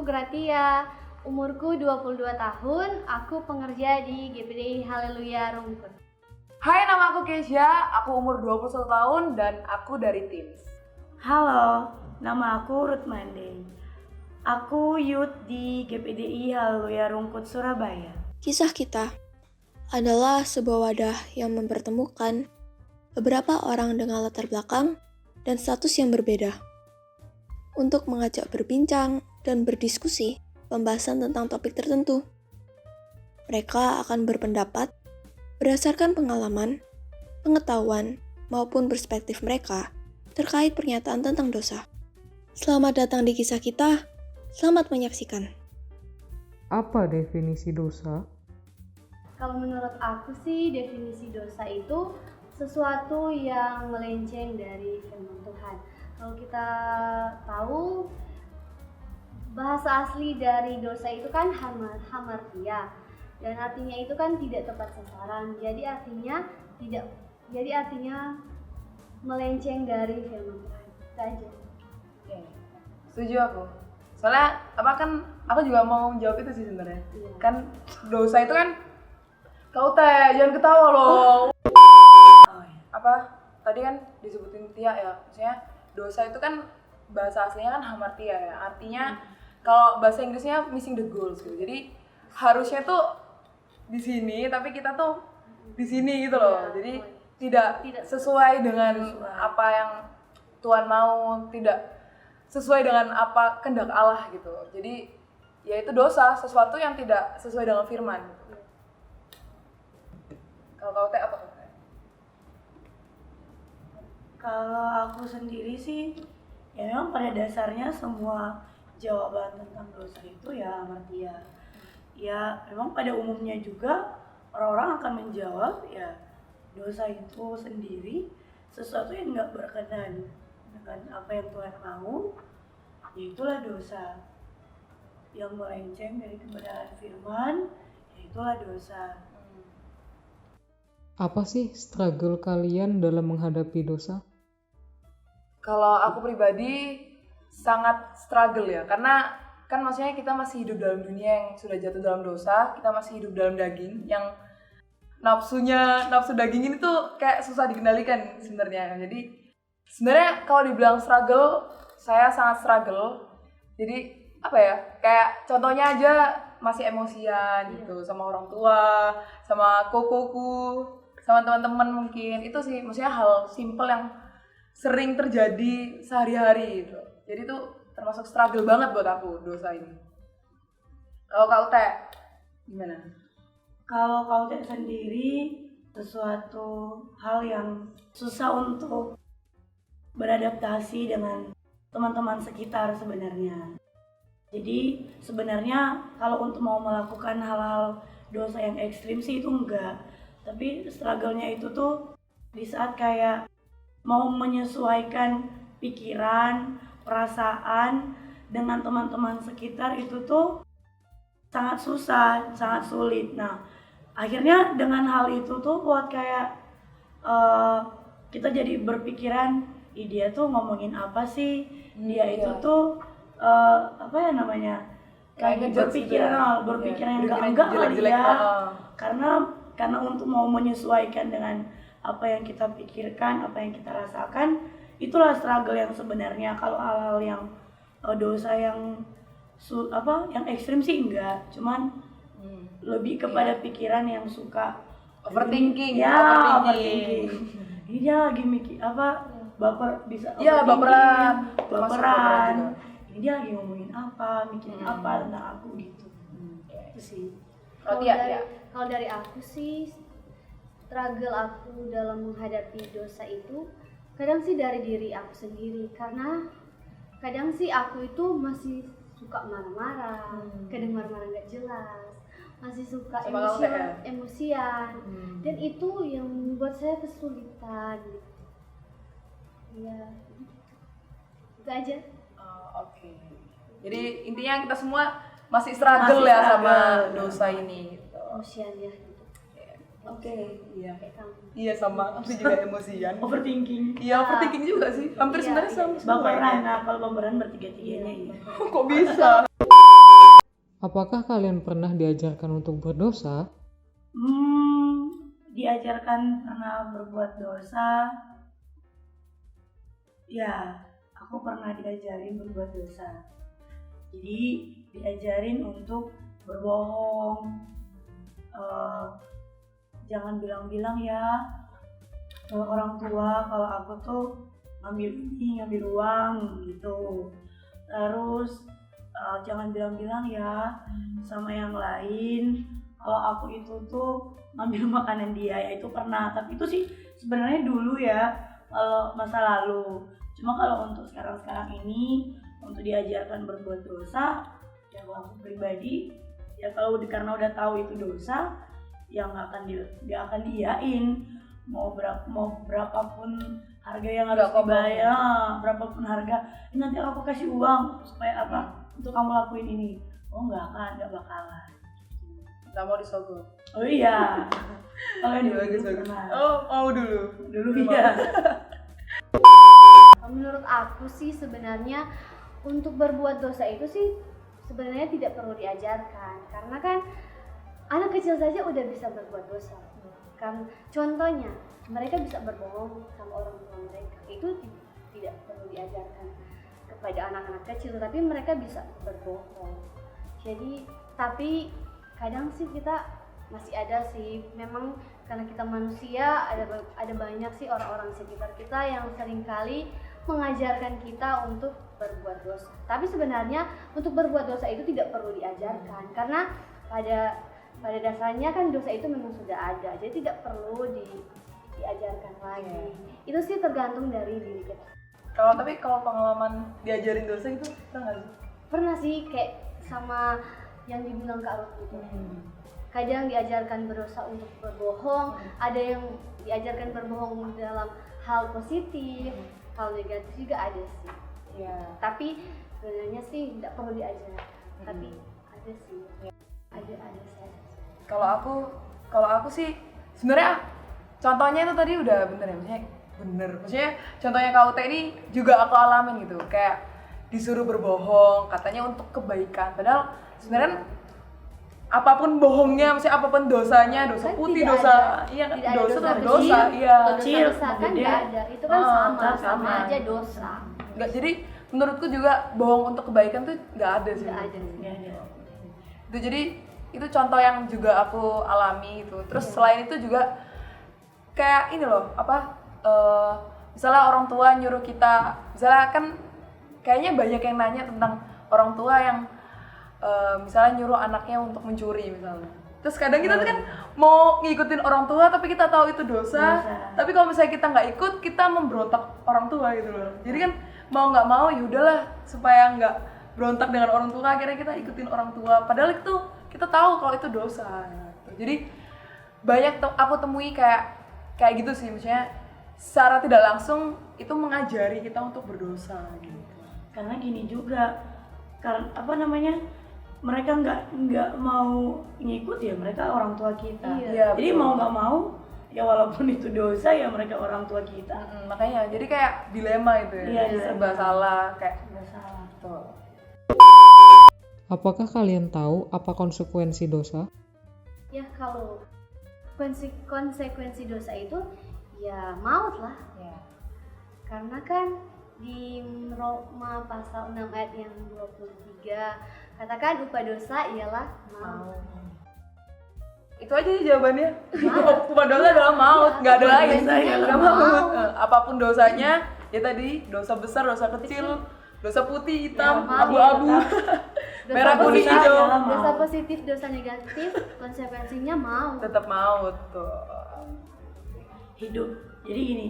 Gratia, umurku 22 tahun, aku pengerja di GPDI Haleluya Rungkut. Hai, nama aku Kesha, aku umur 21 tahun dan aku dari TIMS. Halo, nama aku Ruth Mandey. Aku youth di GPDI Haleluya Rungkut Surabaya. Kisah kita adalah sebuah wadah yang mempertemukan beberapa orang dengan latar belakang dan status yang berbeda untuk mengajak berbincang dan berdiskusi pembahasan tentang topik tertentu. Mereka akan berpendapat berdasarkan pengalaman, pengetahuan, maupun perspektif mereka terkait pernyataan tentang dosa. Selamat datang di kisah kita, selamat menyaksikan. Apa definisi dosa? Kalau menurut aku sih, definisi dosa itu sesuatu yang melenceng dari firman Tuhan. Kalau kita tahu, bahasa asli dari dosa itu kan hamartia, dan artinya itu kan tidak tepat sasaran. Jadi artinya melenceng dari firman Tuhan. Itu aja. Oke. Setuju aku. Soalnya aku juga mau jawab itu sih sebenarnya. Iya. Kan dosa itu kan kau jangan ketawa loh. Tadi kan disebutin Tia ya, maksudnya dosa itu kan bahasa aslinya kan hamartia ya, artinya kalau bahasa Inggrisnya missing the goals gitu. Jadi harusnya tuh di sini tapi kita tuh di sini gitu loh. Jadi tidak sesuai dengan apa yang Tuhan mau, tidak sesuai dengan apa kehendak Allah gitu. Jadi ya itu dosa, sesuatu yang tidak sesuai dengan firman gitu. Kalau kau apa? Kalau aku sendiri sih, ya memang pada dasarnya semua jawaban tentang dosa itu ya hamartia. Ya memang pada umumnya juga orang-orang akan menjawab ya dosa itu sendiri sesuatu yang nggak berkenan dengan apa yang Tuhan mau, ya itulah dosa. Yang melenceng dari kebenaran firman, ya itulah dosa. Apa sih struggle kalian dalam menghadapi dosa? Kalau aku pribadi sangat struggle ya, karena kan maksudnya kita masih hidup dalam dunia yang sudah jatuh dalam dosa, kita masih hidup dalam daging yang nafsu daging ini tuh kayak susah dikendalikan sebenarnya. Jadi sebenarnya kalau dibilang struggle, saya sangat struggle. Jadi apa ya, kayak contohnya aja masih emosian gitu sama orang tua, sama kokoku, sama teman-teman mungkin. Itu sih maksudnya hal simple yang sering terjadi sehari-hari gitu. Jadi tuh termasuk struggle banget buat aku dosa ini. Kalau Kak Ute, gimana? Kalau kau sendiri sesuatu hal yang susah untuk beradaptasi dengan teman-teman sekitar sebenarnya. Jadi sebenarnya kalau untuk mau melakukan hal-hal dosa yang ekstrim sih itu enggak. Tapi struggle-nya itu tuh di saat kayak mau menyesuaikan pikiran, perasaan dengan teman-teman sekitar itu tuh sangat susah, sangat sulit. Nah, akhirnya dengan hal itu tuh buat kayak kita jadi berpikiran, dia tuh ngomongin apa sih? Dia itu tuh kayak berpikiran yang enggak kali ya. Karena untuk mau menyesuaikan dengan apa yang kita pikirkan, apa yang kita rasakan, itulah struggle yang sebenarnya. Kalau hal-hal yang dosa yang ekstrim sih enggak, cuman lebih kepada pikiran yang suka overthinking. Overthinking. Ini dia lagi mikir baper, bisa baperan. Ini dia lagi ngomongin apa, mikirin apa tentang aku gitu. Itu sih. Kalau dari aku sih, struggle aku dalam menghadapi dosa itu kadang sih dari diri aku sendiri, karena kadang sih aku itu masih suka marah-marah, kadang marah-marah nggak jelas, masih suka emosian, dan itu yang membuat saya kesulitan gitu. Ya, itu aja. Oke. Jadi intinya kita semua masih struggle sama dosa ini. Gitu. Emosian ya. Oke, iya. Kamu. Iya sama, aku juga emosian. Overthinking. Iya, overthinking juga sih. Hampir sebenarnya sama. Baperan, nah kalau baperan bertiga-tiganya ya. Kok bisa? Apakah kalian pernah diajarkan untuk berdosa? Diajarkan pernah berbuat dosa. Ya, aku pernah diajarin berbuat dosa. Jadi diajarin untuk berbohong. Jangan bilang-bilang ya kalau orang tua kalau aku tuh ngambil ini, ngambil uang gitu. Terus jangan bilang-bilang ya sama yang lain kalau aku itu tuh ngambil makanan dia, ya itu pernah. Tapi itu sih sebenarnya dulu ya, kalau masa lalu. Cuma kalau untuk sekarang ini, untuk diajarkan berbuat dosa, ya kalau aku pribadi, ya kalau karena udah tahu itu dosa, yang dia akan diiyain. Mau berapapun harga yang harus dibayar, berapapun harga, nanti aku kasih uang supaya apa? Untuk kamu lakuin ini. Oh nggak bakalan. Nggak mau disogok. Oh iya. Kalau Iya, dulu bagus. pernah. Oh, mau dulu Iya. Menurut aku sih sebenarnya untuk berbuat dosa itu sih sebenarnya tidak perlu diajarkan, karena kan anak kecil saja udah bisa berbuat dosa. Kan contohnya mereka bisa berbohong sama orang tua mereka, itu tidak perlu diajarkan kepada anak-anak kecil, tapi mereka bisa berbohong. Jadi tapi kadang sih kita masih ada sih, memang karena kita manusia, ada banyak sih orang-orang sekitar kita yang seringkali mengajarkan kita untuk berbuat dosa. Tapi sebenarnya untuk berbuat dosa itu tidak perlu diajarkan, karena pada dasarnya kan dosa itu memang sudah ada, jadi tidak perlu diajarkan lagi. Itu sih tergantung dari diri kita. Tapi kalau pengalaman diajarin dosa itu pernah nggak sih? Pernah sih, kayak sama yang dibilang Kak Ruth itu. Kadang diajarkan berdosa untuk berbohong, ada yang diajarkan berbohong dalam hal positif, hal negatif juga ada sih. Iya. Tapi sebenarnya sih tidak perlu diajarkan, tapi ada sih. Ada sih. Kalau aku sih sebenarnya contohnya itu tadi udah bener ya, maksudnya contohnya KUT ini juga aku alamin gitu, kayak disuruh berbohong katanya untuk kebaikan, padahal sebenarnya apapun bohongnya, maksudnya apapun dosanya, dosa Kan putih, tidak dosa ada- iya kan, tidak ada dosa dosa tetap dosa, kecil, iya. Kecil, dosa kan gede. nggak ada, itu kan sama sama. aja dosa. Nggak, jadi menurutku juga bohong untuk kebaikan tuh nggak ada sih. Nggak ada sih. Nggak ada. Itu jadi itu contoh yang juga aku alami gitu. Terus selain itu juga kayak ini loh, misalnya orang tua nyuruh kita, misalnya kan kayaknya banyak yang nanya tentang orang tua yang misalnya nyuruh anaknya untuk mencuri misalnya. Terus kadang kita tuh kan mau ngikutin orang tua tapi kita tahu itu dosa. Tapi kalau misalnya kita nggak ikut, kita memberontak orang tua gitu loh. Jadi kan mau nggak mau ya udahlah, supaya nggak berontak dengan orang tua, akhirnya kita ikutin orang tua. Padahal itu kita tahu kalau itu dosa. Gitu. Jadi banyak aku temui kayak gitu sih, maksudnya secara tidak langsung itu mengajari kita untuk berdosa gitu. Karena gini juga, karena mereka nggak mau ngikut ya, mereka orang tua kita. Iya, Jadi betul. mau nggak mau ya walaupun itu dosa ya mereka orang tua kita. Makanya jadi kayak dilema itu ya, Iya, serba dilema. salah kayak Nggak salah. tuh. Apakah kalian tahu apa konsekuensi dosa? Ya kalau konsekuensi dosa itu ya maut lah. Ya. Karena kan di Roma pasal 6 ayat yang 23 katakan upah dosa ialah maut. Itu aja sih jawabannya. Upah dosa adalah maut, nggak ada lain. Nggak maut. Apapun dosanya, ya tadi dosa besar, dosa kecil, dosa putih, hitam, Ya, abu-abu, Dosa merah, kuning, positif, hijau, dosa positif, dosa negatif, konsekuensinya maut. tetap maut tuh. Hidup. Jadi gini,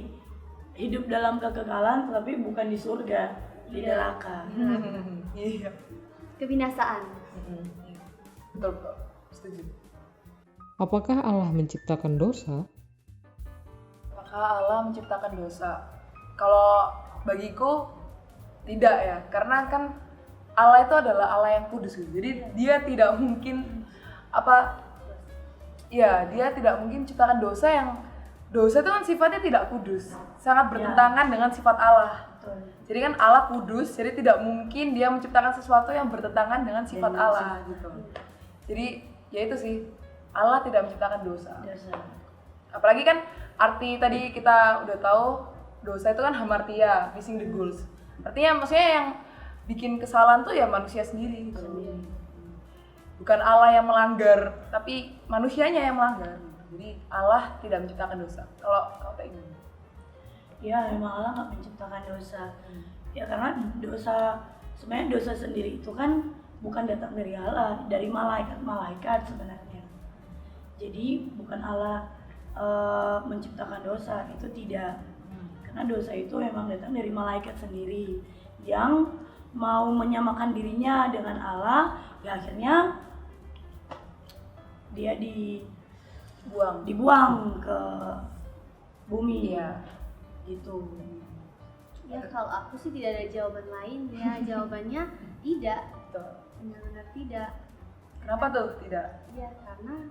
hidup dalam kekekalan tapi bukan di surga, di neraka. Iya. Kebinasaan. Betul, setuju. Apakah Allah menciptakan dosa? Apakah Allah menciptakan dosa? Kalau bagiku tidak ya, karena kan Allah itu adalah Allah yang kudus gitu. Jadi dia tidak mungkin dia tidak mungkin menciptakan dosa itu kan sifatnya tidak kudus, sangat bertentangan dengan sifat Allah. Betul. Jadi kan Allah kudus, jadi tidak mungkin dia menciptakan sesuatu yang bertentangan dengan sifat Dengan Allah sifat. gitu. Jadi ya itu sih, Allah tidak menciptakan dosa. Dosa. Apalagi kan arti tadi kita udah tahu dosa itu kan hamartia, missing the goals. Artinya maksudnya yang bikin kesalahan tuh ya manusia sendiri gitu. Bukan Allah yang melanggar, tapi manusianya yang melanggar. Jadi Allah tidak menciptakan dosa. Kalau kayak gimana? Ya memang Allah nggak menciptakan dosa. Ya karena dosa, sebenarnya dosa sendiri itu kan bukan datang dari Allah, dari malaikat sebenarnya. Jadi bukan Allah menciptakan dosa, itu tidak. Karena dosa itu memang datang dari malaikat sendiri yang mau menyamakan dirinya dengan Allah, ya akhirnya dia dibuang ke bumi. Iya. Gitu. Ya kalau aku sih tidak ada jawaban lain ya. Jawabannya tidak. Betul. Benar-benar tidak. Kenapa tuh tidak? Ya karena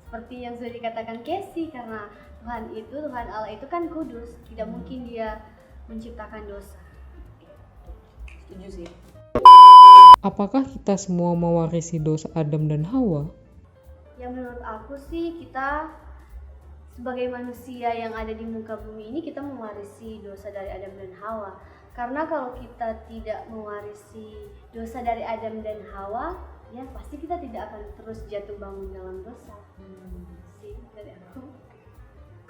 seperti yang sudah dikatakan Casey, karena Tuhan Allah itu kan kudus, tidak mungkin dia menciptakan dosa. Setuju sih. Apakah kita semua mewarisi dosa Adam dan Hawa? Ya menurut aku sih kita sebagai manusia yang ada di muka bumi ini kita mewarisi dosa dari Adam dan Hawa. Karena kalau kita tidak mewarisi dosa dari Adam dan Hawa, ya pasti kita tidak akan terus jatuh bangun dalam dosa. Sih dari aku.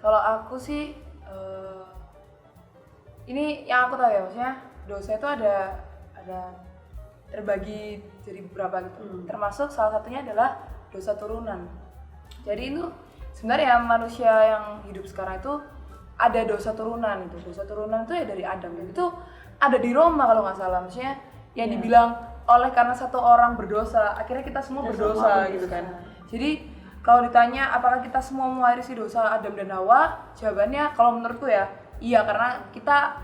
Kalau aku sih ini yang aku tahu ya, maksudnya dosa itu ada terbagi jadi beberapa gitu. Termasuk salah satunya adalah dosa turunan. Jadi itu sebenarnya manusia yang hidup sekarang itu ada dosa turunan itu. Dosa turunan itu ya dari Adam. Itu ada di Roma kalau nggak salah. Maksudnya yang dibilang oleh karena satu orang berdosa, akhirnya kita semua berdosa gitu kan. Jadi kalau ditanya apakah kita semua mewarisi dosa Adam dan Hawa, jawabannya kalau menurutku ya iya, karena kita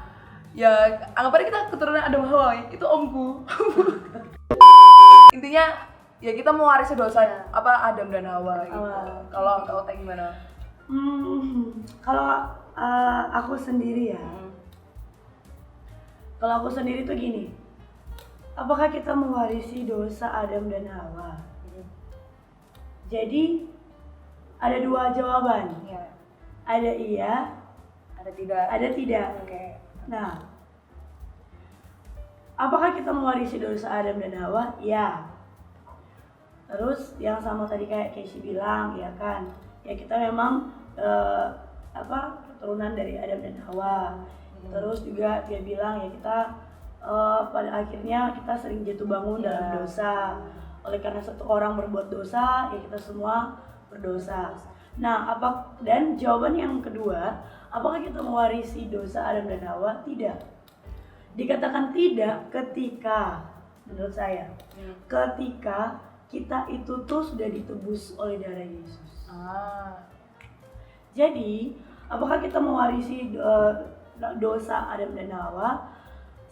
ya anggap aja kita keturunan Adam Hawa, itu omku. Intinya ya kita mewarisi dosa apa Adam dan Hawa gitu. Kalau kau kayak gimana? Kalau aku sendiri ya, kalau aku sendiri tuh gini, apakah kita mewarisi dosa Adam dan Hawa? Jadi ada dua jawaban, Ya, ada iya, ada tidak? ada tidak. Oke. Nah, apakah kita mewarisi dosa Adam dan Hawa? Ya. Terus yang sama tadi kayak Casey bilang, ya kan, ya kita memang keturunan dari Adam dan Hawa. Terus juga dia bilang ya kita pada akhirnya kita sering jatuh bangun dalam dosa. Oleh karena satu orang berbuat dosa, ya kita semua berdosa. Nah, dan jawaban yang kedua, apakah kita mewarisi dosa Adam dan Hawa? Tidak. Dikatakan tidak ketika, menurut saya, ketika kita itu tuh sudah ditebus oleh darah Yesus. Jadi, apakah kita mewarisi dosa Adam dan Hawa?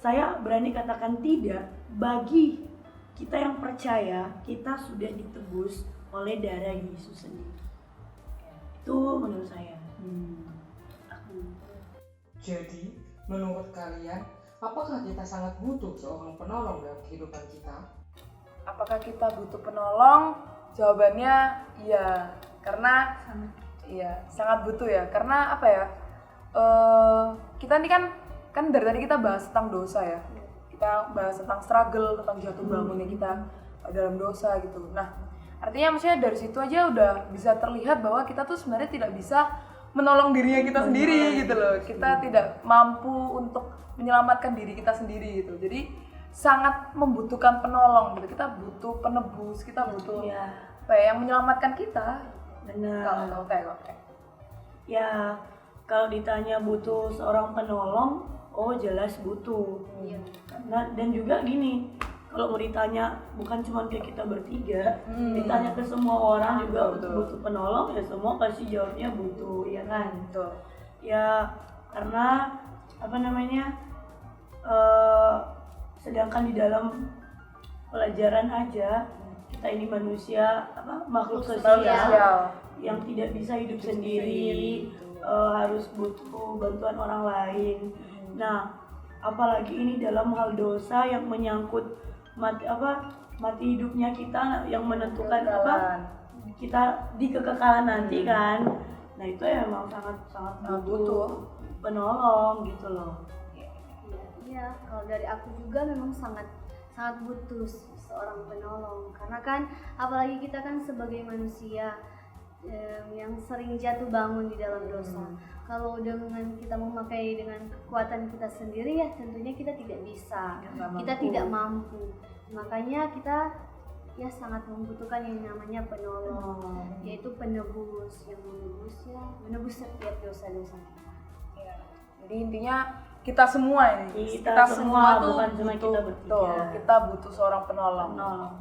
Saya berani katakan tidak. Bagi kita yang percaya, kita sudah ditebus oleh darah Yesus sendiri. Itu menurut saya. Jadi, menurut kalian, apakah kita sangat butuh seorang penolong dalam kehidupan kita? Apakah kita butuh penolong? Jawabannya iya, karena sangat butuh ya. Karena apa ya? Kita ini kan dari tadi kita bahas tentang dosa ya. Kita bahas tentang struggle, tentang jatuh bangunnya kita dalam dosa gitu. Nah, artinya maksudnya dari situ aja udah bisa terlihat bahwa kita tuh sebenarnya tidak bisa menolong dirinya kita sendiri gitu loh. Kita tidak mampu untuk menyelamatkan diri kita sendiri gitu. Jadi sangat membutuhkan penolong gitu. Kita butuh penebus, kita butuh yang menyelamatkan kita. Benar. Kalau kayak Ya, kalau ditanya butuh seorang penolong, oh jelas butuh. Dan juga gini, kalau mau ditanya bukan cuma ke kita bertiga, ditanya ke semua orang juga butuh penolong, ya semua pasti jawabnya butuh, ya kan? Betul. Ya karena sedangkan di dalam pelajaran aja kita ini manusia makhluk sosial yang tidak bisa hidup sendiri, harus butuh bantuan orang lain. Nah, apalagi ini dalam hal dosa yang menyangkut mati hidupnya kita, yang menentukan kita di kekekalan nanti kan. Nah itu emang sangat butuh penolong gitu loh. Iya, kalau dari aku juga memang sangat butuh seorang penolong, karena kan apalagi kita kan sebagai manusia yang sering jatuh bangun di dalam dosa. Kalau dengan kita memakai dengan kekuatan kita sendiri ya tentunya kita tidak bisa, kita tidak mampu. Makanya kita ya sangat membutuhkan yang namanya penolong, yaitu penebus yang menebus setiap dosa-dosa kita. Ya. Jadi intinya kita semua ini, Kita semua, tuh bukan cuma butuh, kita bertiga. kita butuh seorang penolong. Penolong.